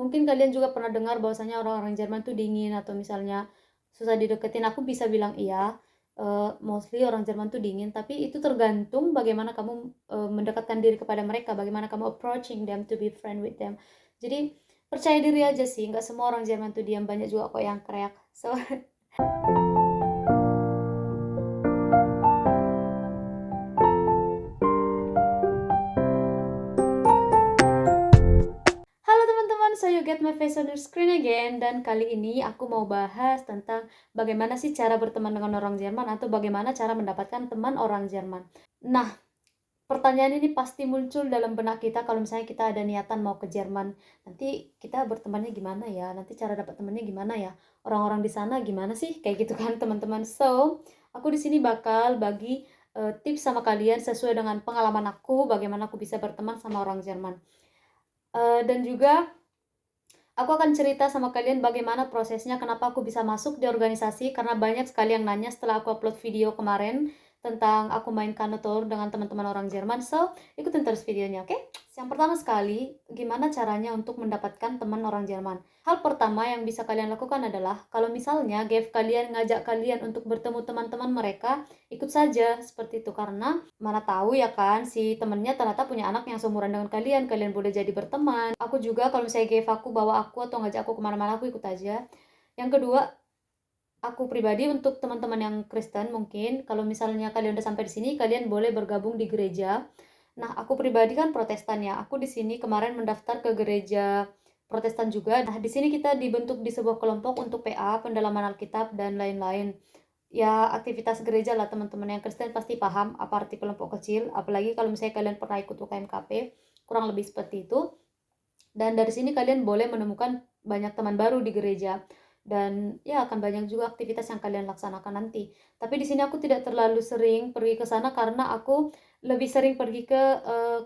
mungkin kalian juga pernah dengar bahwasanya orang-orang Jerman tuh dingin atau misalnya susah dideketin. Aku bisa bilang iya, mostly orang Jerman tuh dingin, tapi itu tergantung bagaimana kamu mendekatkan diri kepada mereka, bagaimana kamu approaching them to be friend with them. Jadi percaya diri aja sih, nggak semua orang Jerman tuh diam, banyak juga kok yang kreak. So halo teman-teman, so you get my face on your screen again. Dan kali ini aku mau bahas tentang bagaimana sih cara berteman dengan orang Jerman atau bagaimana cara mendapatkan teman orang Jerman. Nah, pertanyaan ini pasti muncul dalam benak kita kalau misalnya kita ada niatan mau ke Jerman. Nanti kita bertemannya gimana ya? Nanti cara dapat temannya gimana ya? Orang-orang di sana gimana sih? Kayak gitu kan teman-teman. So, aku di sini bakal bagi tips sama kalian sesuai dengan pengalaman aku bagaimana aku bisa berteman sama orang Jerman. Dan juga aku akan cerita sama kalian bagaimana prosesnya, kenapa aku bisa masuk di organisasi, karena banyak sekali yang nanya setelah aku upload video kemarin tentang aku main kanotor dengan teman-teman orang Jerman. So, ikutin terus videonya, oke? Yang pertama sekali, gimana caranya untuk mendapatkan teman orang Jerman? Hal pertama yang bisa kalian lakukan adalah, kalau misalnya GF kalian ngajak kalian untuk bertemu teman-teman mereka, ikut saja seperti itu. Karena mana tahu ya kan, si temennya ternyata punya anak yang seumuran dengan kalian, kalian boleh jadi berteman. Aku juga kalau misalnya GF aku bawa aku atau ngajak aku kemana-mana, aku ikut aja. Yang kedua, aku pribadi untuk teman-teman yang Kristen mungkin, kalau misalnya kalian udah sampai di sini, kalian boleh bergabung di gereja. Nah, aku pribadi kan Protestan ya. Aku di sini kemarin mendaftar ke gereja Protestan juga. Nah, di sini kita dibentuk di sebuah kelompok untuk PA, pendalaman Alkitab dan lain-lain. Ya, aktivitas gereja lah, teman-teman yang Kristen pasti paham apa arti kelompok kecil, apalagi kalau misalnya kalian pernah ikut UKMKP, kurang lebih seperti itu. Dan dari sini kalian boleh menemukan banyak teman baru di gereja. Dan ya akan banyak juga aktivitas yang kalian laksanakan nanti. Tapi di sini aku tidak terlalu sering pergi ke sana karena aku lebih sering pergi ke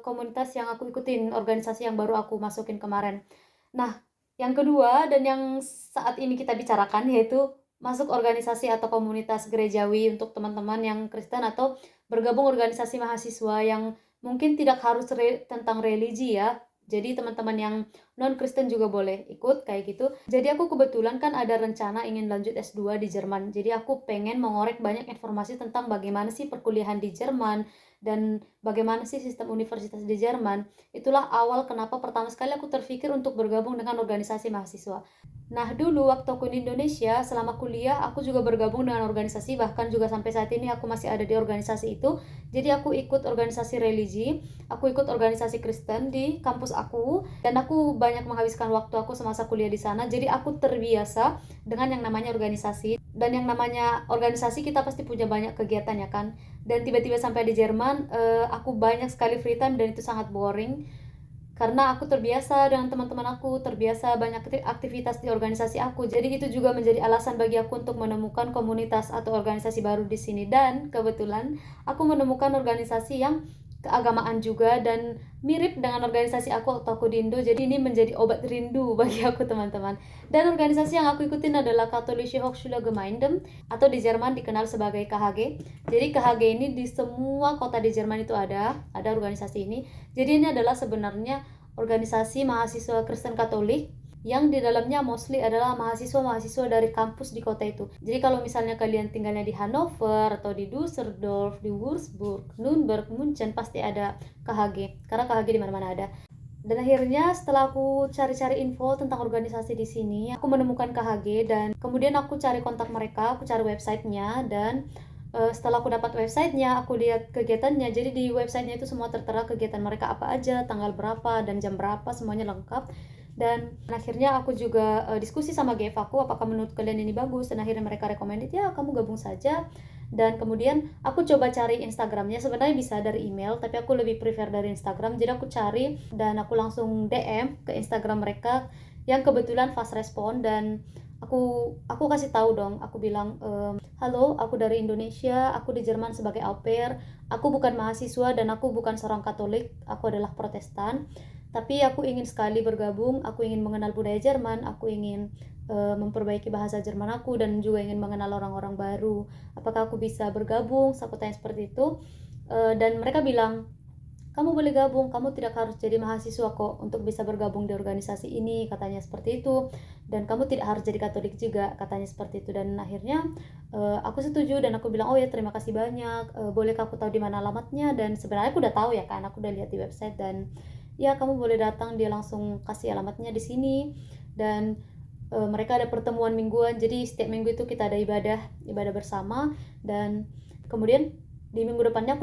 komunitas yang aku ikutin, organisasi yang baru aku masukin kemarin. Nah, yang kedua dan yang saat ini kita bicarakan yaitu masuk organisasi atau komunitas gerejawi untuk teman-teman yang Kristen atau bergabung organisasi mahasiswa yang mungkin tidak harus tentang religi ya. Jadi teman-teman yang non-Kristen juga boleh ikut kayak gitu. Jadi aku kebetulan kan ada rencana ingin lanjut S2 di Jerman. Jadi aku pengen mengorek banyak informasi tentang bagaimana sih perkuliahan di Jerman dan bagaimana sih sistem universitas di Jerman. Itulah awal kenapa pertama sekali aku terpikir untuk bergabung dengan organisasi mahasiswa. Nah, dulu waktu aku di Indonesia, selama kuliah, aku juga bergabung dengan organisasi, bahkan juga sampai saat ini aku masih ada di organisasi itu. Jadi aku ikut organisasi religi, aku ikut organisasi Kristen di kampus aku, dan aku banyak menghabiskan waktu aku semasa kuliah di sana. Jadi aku terbiasa dengan yang namanya organisasi, dan yang namanya organisasi kita pasti punya banyak kegiatan ya kan. Dan tiba-tiba sampai di Jerman, aku banyak sekali free time dan itu sangat boring karena aku terbiasa dengan teman-teman aku, terbiasa banyak aktivitas di organisasi aku. Jadi itu juga menjadi alasan bagi aku untuk menemukan komunitas atau organisasi baru di sini. Dan kebetulan aku menemukan organisasi yang keagamaan juga dan mirip dengan organisasi aku waktu aku di Indo. Jadi ini menjadi obat rindu bagi aku teman-teman. Dan organisasi yang aku ikutin adalah Katholische Hochschule Gemeinden atau di Jerman dikenal sebagai KHG. Jadi KHG ini di semua kota di Jerman itu ada organisasi ini. Jadi ini adalah sebenarnya organisasi mahasiswa Kristen Katolik yang di dalamnya mostly adalah mahasiswa-mahasiswa dari kampus di kota itu. Jadi kalau misalnya kalian tinggalnya di Hannover atau di Düsseldorf, di Würzburg, Nürnberg, Munchen pasti ada KHG karena KHG di mana-mana ada. Dan akhirnya setelah aku cari-cari info tentang organisasi di sini, aku menemukan KHG dan kemudian aku cari kontak mereka, aku cari websitenya dan setelah aku dapat websitenya, aku lihat kegiatannya. Jadi di websitenya itu semua tertera kegiatan mereka apa aja, tanggal berapa dan jam berapa, semuanya lengkap. Dan akhirnya aku juga diskusi sama GF aku, apakah menurut kalian ini bagus, dan akhirnya mereka recommended ya kamu gabung saja. Dan kemudian aku coba cari Instagramnya, sebenarnya bisa dari email tapi aku lebih prefer dari Instagram. Jadi aku cari dan aku langsung DM ke Instagram mereka yang kebetulan fast respon dan aku kasih tahu dong, aku bilang halo, aku dari Indonesia, aku di Jerman sebagai au pair, aku bukan mahasiswa dan aku bukan seorang Katolik, aku adalah Protestan, tapi aku ingin sekali bergabung, aku ingin mengenal budaya Jerman, aku ingin memperbaiki bahasa Jerman aku dan juga ingin mengenal orang-orang baru. Apakah aku bisa bergabung? Aku tanya seperti itu. Dan mereka bilang kamu boleh gabung, kamu tidak harus jadi mahasiswa kok untuk bisa bergabung di organisasi ini, katanya seperti itu. Dan kamu tidak harus jadi Katolik juga, katanya seperti itu. Dan akhirnya aku setuju dan aku bilang, oh ya terima kasih banyak, bolehkah aku tahu di mana alamatnya? Dan sebenarnya aku udah tahu ya kan, aku udah lihat di website, dan ya kamu boleh datang, dia langsung kasih alamatnya di sini. Dan mereka ada pertemuan mingguan, jadi setiap minggu itu kita ada ibadah bersama. Dan kemudian di minggu depannya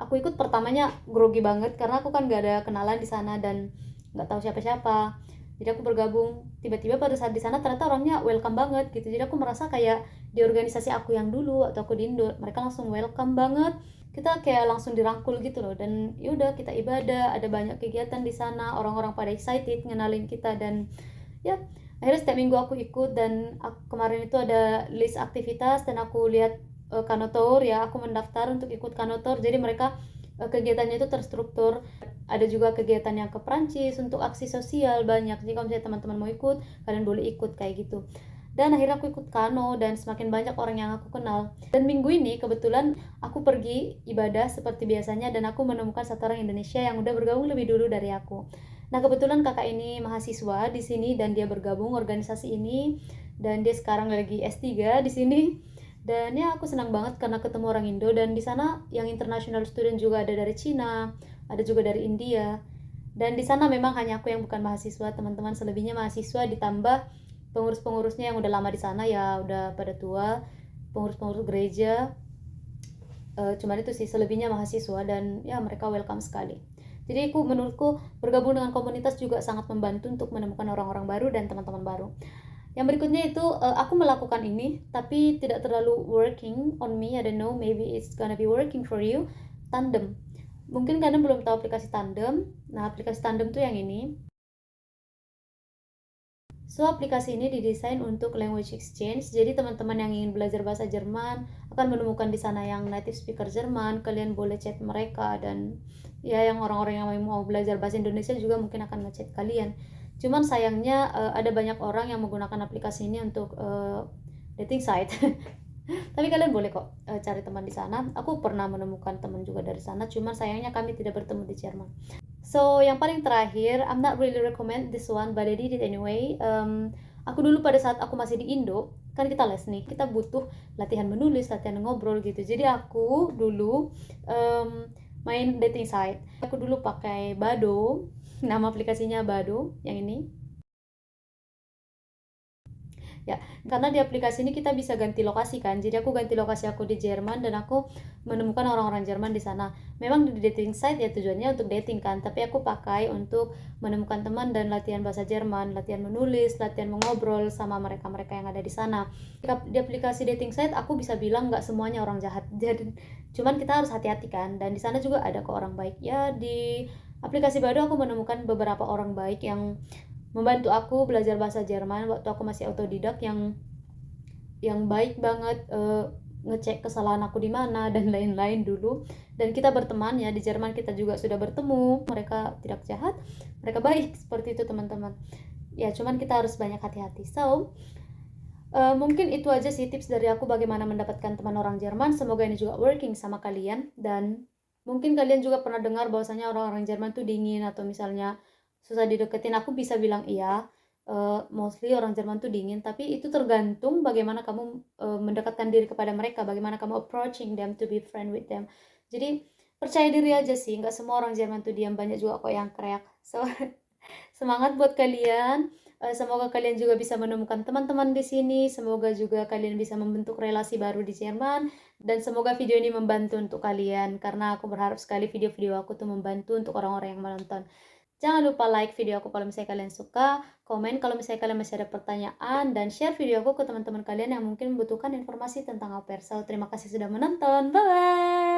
aku ikut pertamanya grogi banget karena aku kan gak ada kenalan di sana dan nggak tahu siapa-siapa. Jadi aku bergabung, tiba-tiba pada saat di sana ternyata orangnya welcome banget gitu. Jadi aku merasa kayak di organisasi aku yang dulu atau aku di Indo, mereka langsung welcome banget. Kita kayak langsung dirangkul gitu loh. Dan yaudah kita ibadah, ada banyak kegiatan di sana, orang-orang pada excited ngenalin kita. Dan ya akhirnya setiap minggu aku ikut. Dan kemarin itu ada list aktivitas dan aku lihat kanotor, ya aku mendaftar untuk ikut kanotor. Jadi mereka kegiatannya itu terstruktur, ada juga kegiatan yang ke Prancis untuk aksi sosial banyak. Jadi kalau misalnya teman-teman mau ikut, kalian boleh ikut kayak gitu. Dan akhirnya aku ikut kano dan semakin banyak orang yang aku kenal. Dan minggu ini kebetulan aku pergi ibadah seperti biasanya dan aku menemukan satu orang Indonesia yang udah bergabung lebih dulu dari aku. Nah kebetulan kakak ini mahasiswa di sini dan dia bergabung organisasi ini, dan dia sekarang lagi S3 di sini. Dan ya aku senang banget karena ketemu orang Indo. Dan di sana yang international student juga ada dari Cina, ada juga dari India. Dan di sana memang hanya aku yang bukan mahasiswa, teman-teman selebihnya mahasiswa, ditambah pengurus-pengurusnya yang udah lama di sana ya udah pada tua, pengurus-pengurus gereja. Cuman itu sih, selebihnya mahasiswa dan ya mereka welcome sekali. Jadi menurutku bergabung dengan komunitas juga sangat membantu untuk menemukan orang-orang baru dan teman-teman baru. Yang berikutnya itu aku melakukan ini tapi tidak terlalu working on me. I don't know, maybe it's gonna be working for you. Tandem. Mungkin kalian belum tahu aplikasi Tandem. Nah, aplikasi Tandem tuh yang ini. So, aplikasi ini didesain untuk language exchange. Jadi, teman-teman yang ingin belajar bahasa Jerman akan menemukan di sana yang native speaker Jerman. Kalian boleh chat mereka, dan ya yang orang-orang yang mau belajar bahasa Indonesia juga mungkin akan ngechat kalian. Cuman sayangnya ada banyak orang yang menggunakan aplikasi ini untuk dating site. Tapi kalian boleh kok cari teman di sana. Aku pernah menemukan teman juga dari sana, cuman sayangnya kami tidak bertemu di Jerman. So, yang paling terakhir, I'm not really recommend this one, but I did it anyway. Aku dulu pada saat aku masih di Indo, kan kita les nih, kita butuh latihan menulis, latihan ngobrol gitu. Jadi aku dulu main dating site. Aku dulu pakai Badoo, nama aplikasinya Badoo, yang ini. Ya, karena di aplikasi ini kita bisa ganti lokasi kan. Jadi aku ganti lokasi aku di Jerman dan aku menemukan orang-orang Jerman di sana. Memang di dating site ya tujuannya untuk dating kan, tapi aku pakai untuk menemukan teman dan latihan bahasa Jerman, latihan menulis, latihan mengobrol sama mereka-mereka yang ada di sana. Di aplikasi dating site aku bisa bilang nggak semuanya orang jahat. Jadi cuman kita harus hati-hati kan. Dan di sana juga ada kok orang baik. Ya di aplikasi Badoo aku menemukan beberapa orang baik yang membantu aku belajar bahasa Jerman waktu aku masih otodidak, yang baik banget, ngecek kesalahan aku di mana dan lain-lain dulu. Dan kita berteman ya, di Jerman kita juga sudah bertemu. Mereka tidak jahat, mereka baik seperti itu teman-teman. Ya cuman kita harus banyak hati-hati. So mungkin itu aja sih tips dari aku bagaimana mendapatkan teman orang Jerman. Semoga ini juga working sama kalian. Dan mungkin kalian juga pernah dengar bahwasanya orang-orang Jerman tuh dingin atau misalnya susah dideketin. Aku bisa bilang iya, mostly orang Jerman tuh dingin, tapi itu tergantung bagaimana kamu mendekatkan diri kepada mereka, bagaimana kamu approaching them to be friend with them. Jadi percaya diri aja sih, nggak semua orang Jerman tuh diam, banyak juga kok yang kreak. So semangat buat kalian. Semoga kalian juga bisa menemukan teman-teman di sini. Semoga juga kalian bisa membentuk relasi baru di Jerman. Dan semoga video ini membantu untuk kalian, karena aku berharap sekali video-video aku tuh membantu untuk orang-orang yang menonton. Jangan lupa like video aku kalau misalnya kalian suka, komen kalau misalnya kalian masih ada pertanyaan, dan share video aku ke teman-teman kalian yang mungkin membutuhkan informasi tentang au pair. So, terima kasih sudah menonton. Bye!